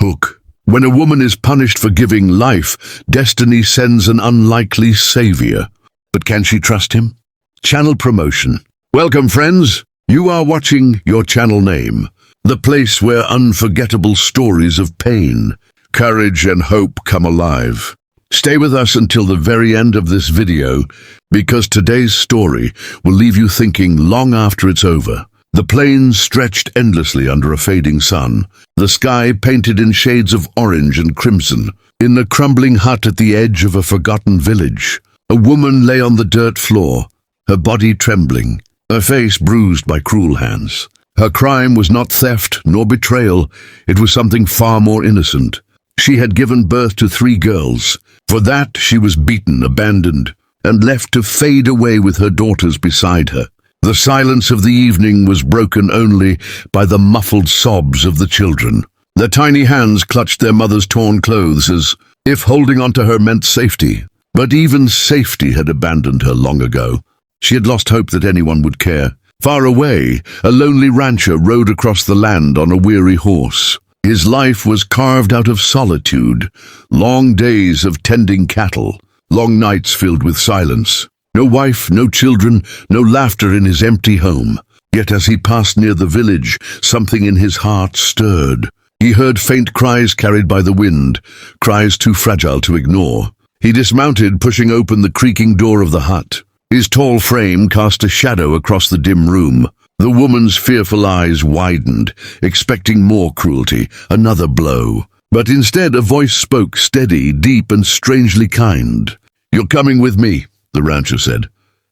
Hook. When a woman is punished for giving life, destiny sends an unlikely savior. But can she trust him? Channel promotion. Welcome, friends. You are watching your channel name, the place where unforgettable stories of pain, courage, and hope come alive. Stay with us until the very end of this video, because today's story will leave you thinking long after it's over. The plains stretched endlessly under a fading sun, the sky painted in shades of orange and crimson. In the crumbling hut at the edge of a forgotten village, a woman lay on the dirt floor, her body trembling, her face bruised by cruel hands. Her crime was not theft nor betrayal, it was something far more innocent. She had given birth to 3 girls. For that she was beaten, abandoned, and left to fade away with her daughters beside her. The silence of the evening was broken only by the muffled sobs of the children. Their tiny hands clutched their mother's torn clothes as if holding onto her meant safety. But even safety had abandoned her long ago. She had lost hope that anyone would care. Far away, a lonely rancher rode across the land on a weary horse. His life was carved out of solitude, long days of tending cattle, long nights filled with silence. No wife, no children, no laughter in his empty home. Yet as he passed near the village, something in his heart stirred. He heard faint cries carried by the wind, cries too fragile to ignore. He dismounted, pushing open the creaking door of the hut. His tall frame cast a shadow across the dim room. The woman's fearful eyes widened, expecting more cruelty, another blow. But instead a voice spoke, steady, deep, and strangely kind. "You're coming with me," the rancher said.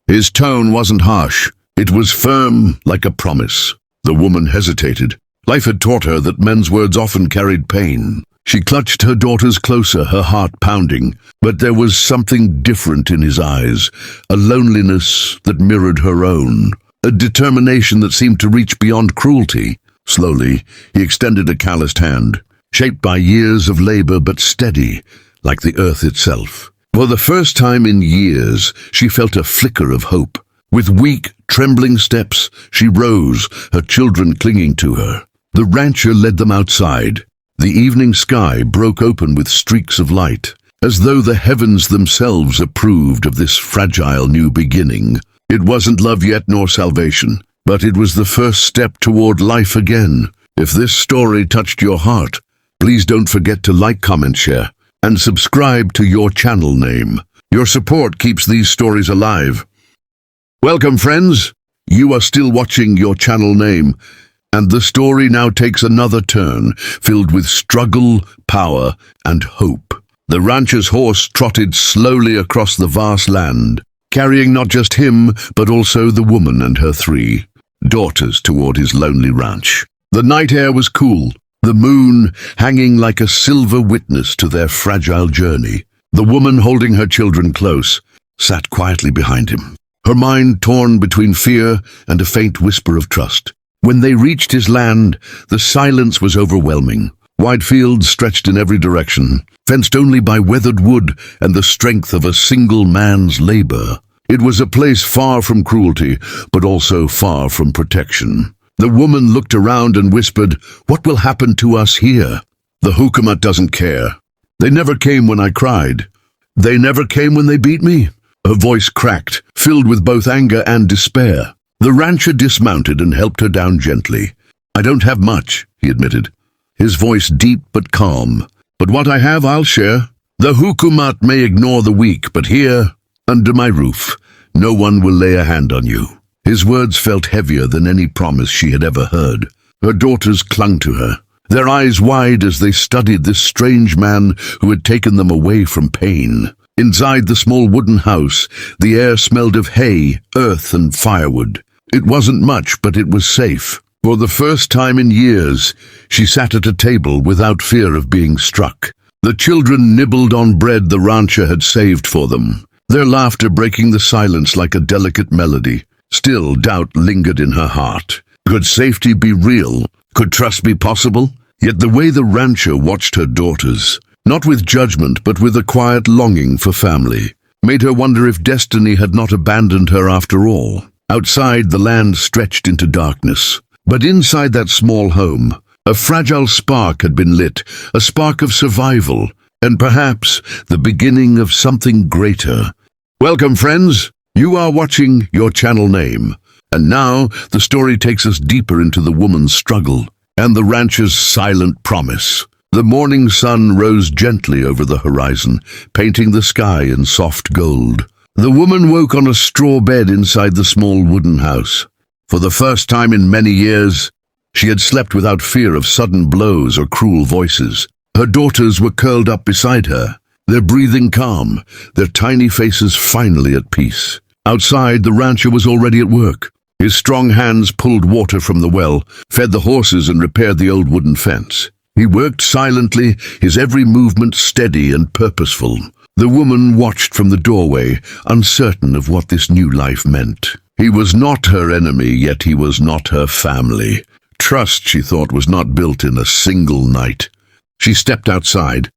His tone wasn't harsh. It was firm, like a promise. The woman hesitated. Life had taught her that men's words often carried pain. She clutched her daughters closer, her heart pounding. But there was something different in his eyes, a loneliness that mirrored her own. A determination that seemed to reach beyond cruelty. Slowly, he extended a calloused hand, shaped by years of labor but steady, like the earth itself. For the first time in years, she felt a flicker of hope. With weak, trembling steps, she rose, her children clinging to her. The rancher led them outside. The evening sky broke open with streaks of light, as though the heavens themselves approved of this fragile new beginning. It wasn't love yet nor salvation, but it was the first step toward life again. If this story touched your heart, please don't forget to like, comment, share, and subscribe to your channel name. Your support keeps these stories alive. Welcome, friends. You are still watching your channel name, and the story now takes another turn, filled with struggle, power, and hope. The rancher's horse trotted slowly across the vast land, carrying not just him, but also the woman and her 3 daughters toward his lonely ranch. The night air was cool, the moon hanging like a silver witness to their fragile journey. The woman, holding her children close, sat quietly behind him, her mind torn between fear and a faint whisper of trust. When they reached his land, the silence was overwhelming. Wide fields stretched in every direction, fenced only by weathered wood and the strength of a single man's labor. It was a place far from cruelty, but also far from protection. The woman looked around and whispered, "What will happen to us here?" "The Hukumat doesn't care. They never came when I cried. They never came when they beat me." Her voice cracked, filled with both anger and despair. The rancher dismounted and helped her down gently. "I don't have much," he admitted, his voice deep but calm. "But what I have, I'll share. The Hukumat may ignore the weak, but here, under my roof, no one will lay a hand on you." His words felt heavier than any promise she had ever heard. Her daughters clung to her, their eyes wide as they studied this strange man who had taken them away from pain. Inside the small wooden house, the air smelled of hay, earth, and firewood. It wasn't much, but it was safe. For the first time in years, she sat at a table without fear of being struck. The children nibbled on bread the rancher had saved for them, their laughter breaking the silence like a delicate melody. Still, doubt lingered in her heart. Could safety be real? Could trust be possible? Yet the way the rancher watched her daughters, not with judgment but with a quiet longing for family, made her wonder if destiny had not abandoned her after all. Outside, the land stretched into darkness. But inside that small home, A fragile spark had been lit, a spark of survival, and perhaps the beginning of something greater. Welcome, friends. You are watching Your Channel Name. And now, the story takes us deeper into the woman's struggle and the rancher's silent promise. The morning sun rose gently over the horizon, painting the sky in soft gold. The woman woke on a straw bed inside the small wooden house. For the first time in many years, she had slept without fear of sudden blows or cruel voices. Her daughters were curled up beside her, their breathing calm, their tiny faces finally at peace. Outside, the rancher was already at work. His strong hands pulled water from the well, fed the horses and repaired the old wooden fence. He worked silently, his every movement steady and purposeful. The woman watched from the doorway, uncertain of what this new life meant. He was not her enemy, yet he was not her family. Trust, she thought, was not built in a single night. She stepped outside,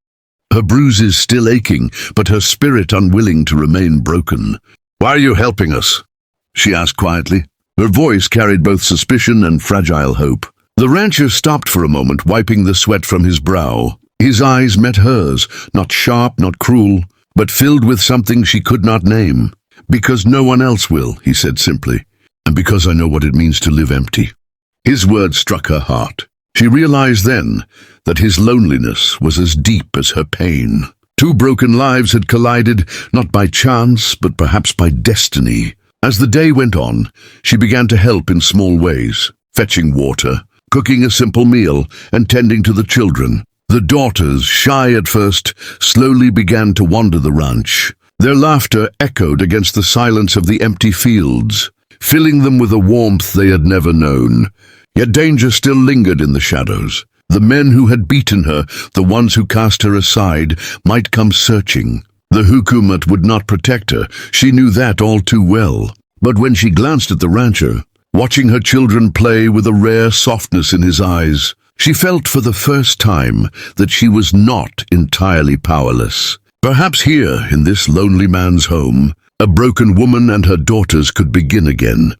her bruises still aching, but her spirit unwilling to remain broken. "Why are you helping us?" she asked quietly. Her voice carried both suspicion and fragile hope. The rancher stopped for a moment, wiping the sweat from his brow. His eyes met hers, not sharp, not cruel, but filled with something she could not name. "Because no one else will," he said simply, "and because I know what it means to live empty." His words struck her heart. She realized then that his loneliness was as deep as her pain. Two broken lives had collided, not by chance, but perhaps by destiny. As the day went on, she began to help in small ways, fetching water, cooking a simple meal, and tending to the children. The daughters, shy at first, slowly began to wander the ranch. Their laughter echoed against the silence of the empty fields, filling them with a warmth they had never known. Yet danger still lingered in the shadows. The men who had beaten her, the ones who cast her aside, might come searching. The hukumat would not protect her, she knew that all too well. But when she glanced at the rancher, watching her children play with a rare softness in his eyes, she felt for the first time that she was not entirely powerless. Perhaps here, in this lonely man's home, a broken woman and her daughters could begin again.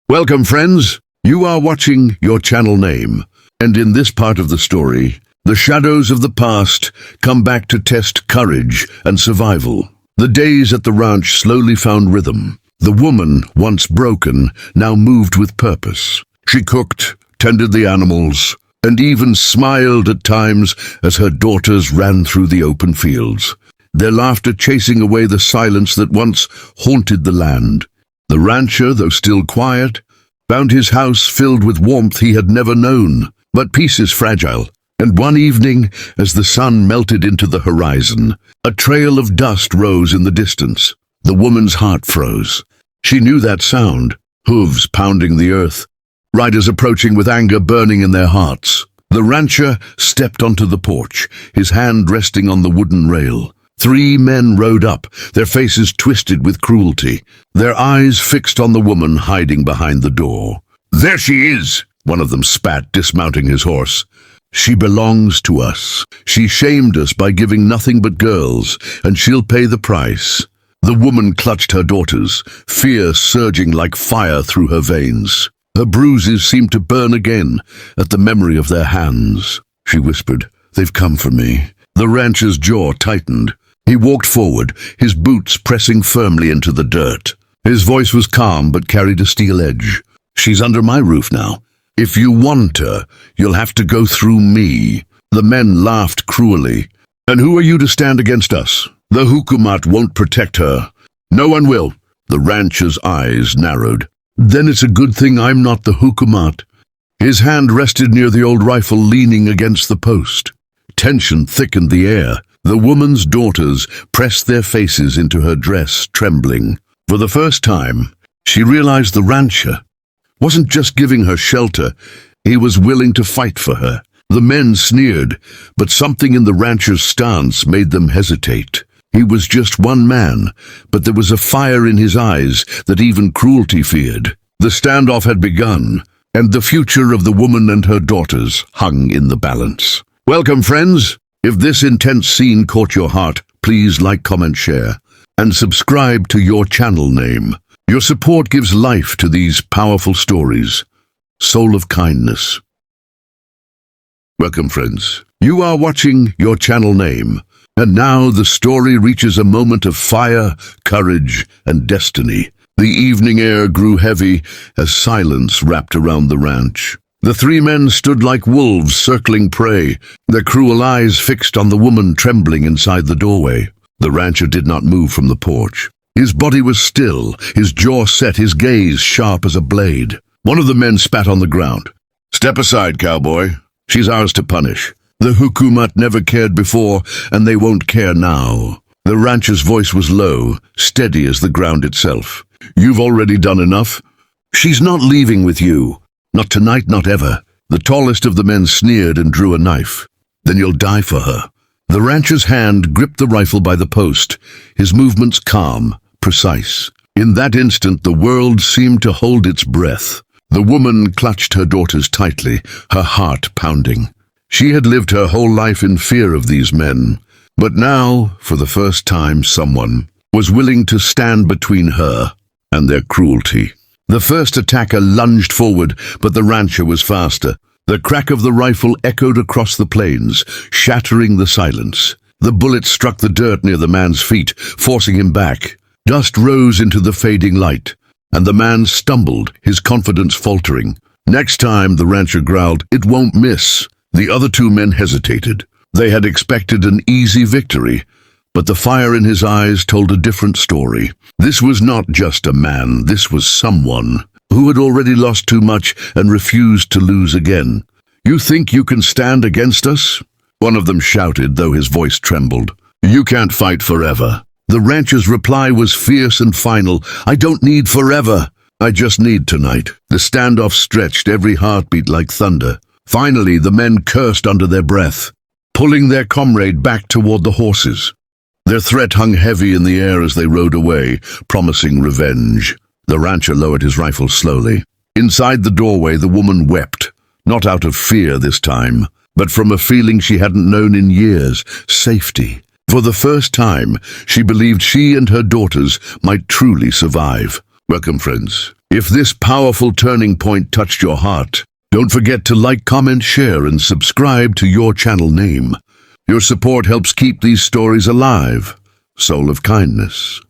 Welcome, friends. You are watching Your Channel Name. And in this part of the story, the shadows of the past come back to test courage and survival. The days at the ranch slowly found rhythm. The woman, once broken, now moved with purpose. She cooked, tended the animals, and even smiled at times as her daughters ran through the open fields, their laughter chasing away the silence that once haunted the land. The rancher, though still quiet, found his house filled with warmth he had never known. But peace is fragile. And one evening, as the sun melted into the horizon, a trail of dust rose in the distance. The woman's heart froze. She knew that sound, hooves pounding the earth, riders approaching with anger burning in their hearts. The rancher stepped onto the porch, his hand resting on the wooden rail. 3 men rode up, their faces twisted with cruelty, their eyes fixed on the woman hiding behind the door. "There she is," one of them spat, dismounting his horse. "She belongs to us. She shamed us by giving nothing but girls, and she'll pay the price." The woman clutched her daughters, fear surging like fire through her veins. Her bruises seemed to burn again at the memory of their hands. She whispered, "They've come for me." The rancher's jaw tightened. He walked forward, his boots pressing firmly into the dirt. His voice was calm but carried a steel edge. "She's under my roof now. If you want her, you'll have to go through me." The men laughed cruelly. "And who are you to stand against us? The hukumat won't protect her." "No one will." The rancher's eyes narrowed. "Then it's a good thing I'm not the hukumat." His hand rested near the old rifle leaning against the post. Tension thickened the air. The woman's daughters pressed their faces into her dress, trembling. For the first time, she realized the rancher wasn't just giving her shelter, he was willing to fight for her. The men sneered, but something in the rancher's stance made them hesitate. He was just one man, but there was a fire in his eyes that even cruelty feared. The standoff had begun, and the future of the woman and her daughters hung in the balance. Welcome, friends. If this intense scene caught your heart, please like, comment, share, and subscribe to Your Channel Name. Your support gives life to these powerful stories. Soul of kindness. Welcome, friends. You are watching your channel name. And now the story reaches a moment of fire, courage, and destiny. The evening air grew heavy as silence wrapped around the ranch. The three men stood like wolves circling prey, their cruel eyes fixed on the woman trembling inside the doorway. The rancher did not move from the porch. His body was still, his jaw set, his gaze sharp as a blade. One of the men spat on the ground. "Step aside, cowboy. She's ours to punish. The hukumat never cared before, and they won't care now." The rancher's voice was low, steady as the ground itself. "You've already done enough. She's not leaving with you. Not tonight, not ever." The tallest of the men sneered and drew a knife. "Then you'll die for her." The rancher's hand gripped the rifle by the post, his movements calm, precise. In that instant, the world seemed to hold its breath. The woman clutched her daughters tightly, her heart pounding. She had lived her whole life in fear of these men, but now, for the first time, someone was willing to stand between her and their cruelty. The first attacker lunged forward, but the rancher was faster. The crack of the rifle echoed across the plains, shattering the silence. The bullet struck the dirt near the man's feet, forcing him back. Dust rose into the fading light, and the man stumbled, his confidence faltering. Next time, the rancher growled, "It won't miss." The other two men hesitated. They had expected an easy victory, but the fire in his eyes told a different story. This was not just a man, this was someone who had already lost too much and refused to lose again. "You think you can stand against us?" one of them shouted, though his voice trembled. "You can't fight forever." The rancher's reply was fierce and final. "I don't need forever. I just need tonight." The standoff stretched, every heartbeat like thunder. Finally, the men cursed under their breath, pulling their comrade back toward the horses. Their threat hung heavy in the air as they rode away, promising revenge. The rancher lowered his rifle slowly. Inside the doorway, the woman wept, not out of fear this time, but from a feeling she hadn't known in years, safety. For the first time, she believed she and her daughters might truly survive. Welcome, friends. If this powerful turning point touched your heart, don't forget to like, comment, share, and subscribe to your channel name. Your support helps keep these stories alive. Soul of kindness.